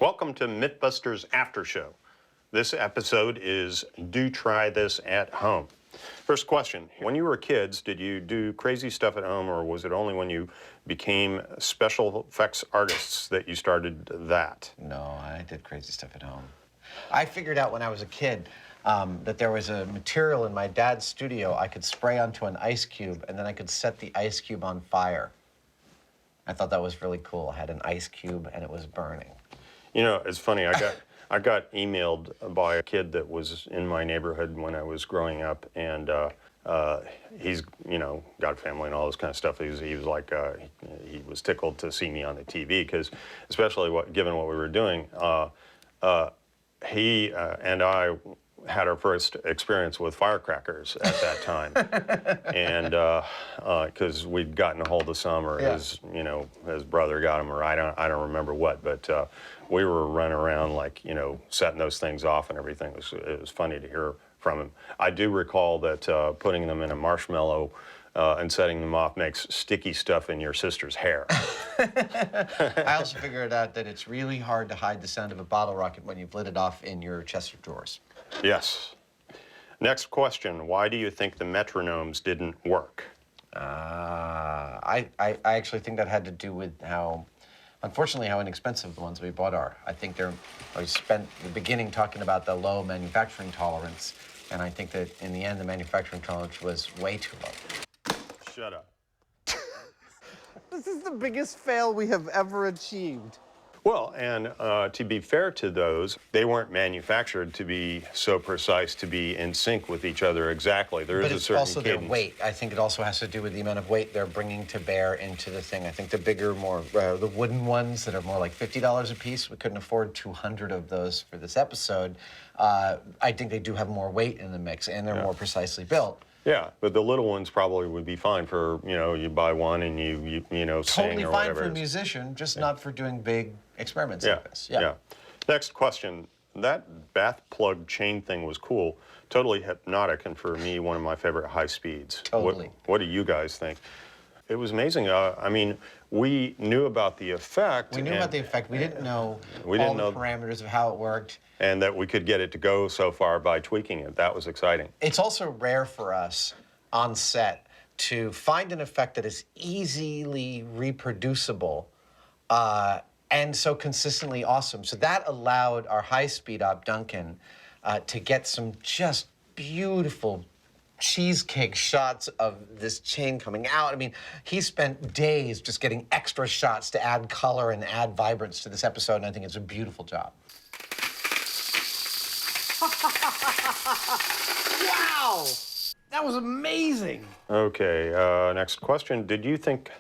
Welcome to MythBusters Aftershow. This episode is Do Try This at Home. First question, when you were kids, did you do crazy stuff at home, or was it only when you became special effects artists that you started that? No, I did crazy stuff at home. I figured out when I was a kid that there was a material in my dad's studio I could spray onto an ice cube, and then I could set the ice cube on fire. I thought that was really cool. I had an ice cube, and it was burning. You know, it's funny, I got emailed by a kid that was in my neighborhood when I was growing up, and he's, you know, got a family and all this kind of stuff. He was like, he was tickled to see me on the TV, because especially given what we were doing, he and I had our first experience with firecrackers at that time, and because we'd gotten a hold of some, or his brother got them, or I don't remember what, but we were running around like, you know, setting those things off and everything. It was funny to hear from him. I do recall that putting them in a marshmallow and setting them off makes sticky stuff in your sister's hair. I also figured out that it's really hard to hide the sound of a bottle rocket when you've lit it off in your chest of drawers. Yes. Next question, why do you think the metronomes didn't work? I actually think that had to do with unfortunately, how inexpensive the ones we bought are. I think we spent the beginning talking about the low manufacturing tolerance, and I think that in the end, the manufacturing tolerance was way too low. Shut up. This is the biggest fail we have ever achieved. Well, and to be fair to those, they weren't manufactured to be so precise, to be in sync with each other exactly. There is a certain also cadence. Their weight. I think it also has to do with the amount of weight they're bringing to bear into the thing. I think the bigger, more the wooden ones that are more like $50 a piece, we couldn't afford 200 of those for this episode. I think they do have more weight in the mix, and they're more precisely built. Yeah, but the little ones probably would be fine for, you know, you buy one and you know, sing Totally or fine whatever. for a musician, just not for doing big experiments like this. Yeah. Next question. That bath plug chain thing was cool. Totally hypnotic, and for me, one of my favorite high speeds. Totally. What do you guys think? It was amazing. I mean, we knew about the effect. We knew about the effect. We didn't know all the parameters of how it worked. And that we could get it to go so far by tweaking it. That was exciting. It's also rare for us on set to find an effect that is easily reproducible and so consistently awesome. So that allowed our high-speed op, Duncan, to get some just beautiful cheesecake shots of this chain coming out. I mean, he spent days just getting extra shots to add color and add vibrance to this episode, and I think it's a beautiful job. Wow! That was amazing. Okay, next question. Did you think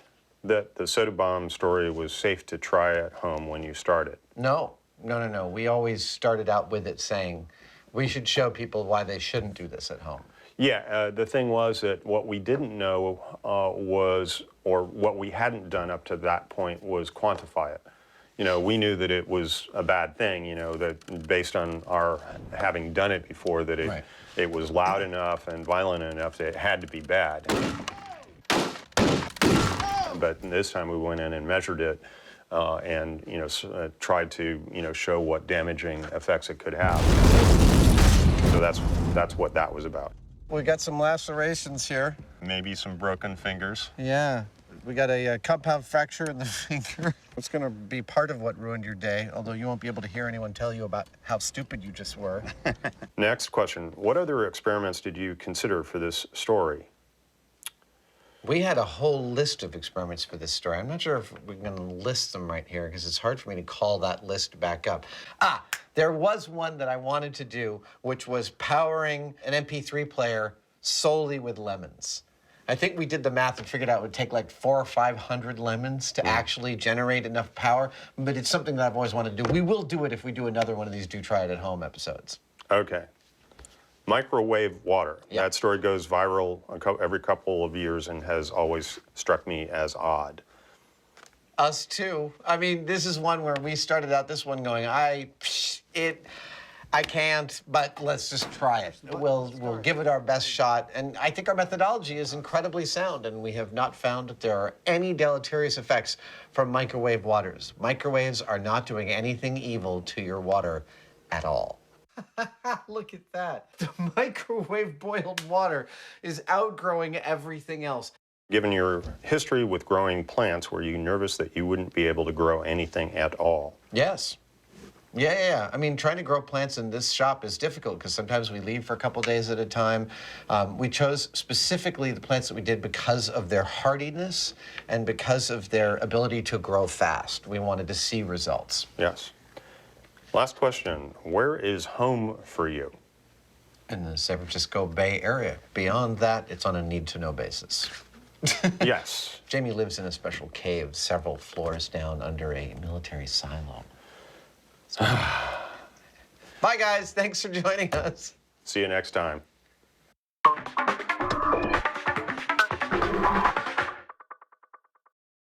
that the soda bomb story was safe to try at home when you started? No. We always started out with it saying, we should show people why they shouldn't do this at home. Yeah, the thing was that what we didn't know or what we hadn't done up to that point was quantify it. You know, we knew that it was a bad thing, you know, that based on our having done it before, that it was loud enough and violent enough that it had to be bad. But this time we went in and measured it and, you know, tried to, you know, show what damaging effects it could have. So that's what that was about. We got some lacerations here. Maybe some broken fingers. Yeah. We got a compound fracture in the finger. It's going to be part of what ruined your day, although you won't be able to hear anyone tell you about how stupid you just were. Next question. What other experiments did you consider for this story? We had a whole list of experiments for this story. I'm not sure if we're going to list them right here, because it's hard for me to call that list back up. There was one that I wanted to do, which was powering an MP3 player solely with lemons. I think we did the math and figured out it would take like 400 or 500 lemons to actually generate enough power, but it's something that I've always wanted to do. We will do it if we do another one of these Do Try It at Home episodes. Okay. Microwave water. Yeah. That story goes viral every couple of years and has always struck me as odd. Us too. I mean, this is one where we started out this one going, I can't, but let's just try it. We'll give it our best shot. And I think our methodology is incredibly sound, and we have not found that there are any deleterious effects from microwave waters. Microwaves are not doing anything evil to your water at all. Look at that. The microwave boiled water is outgrowing everything else. Given your history with growing plants, were you nervous that you wouldn't be able to grow anything at all? Yes. Yeah. I mean, trying to grow plants in this shop is difficult because sometimes we leave for a couple days at a time. We chose specifically the plants that we did because of their hardiness and because of their ability to grow fast. We wanted to see results. Yes. Last question. Where is home for you? In the San Francisco Bay Area. Beyond that, it's on a need-to-know basis. Yes. Jamie lives in a special cave several floors down under a military silo. Bye, guys. Thanks for joining us. See you next time.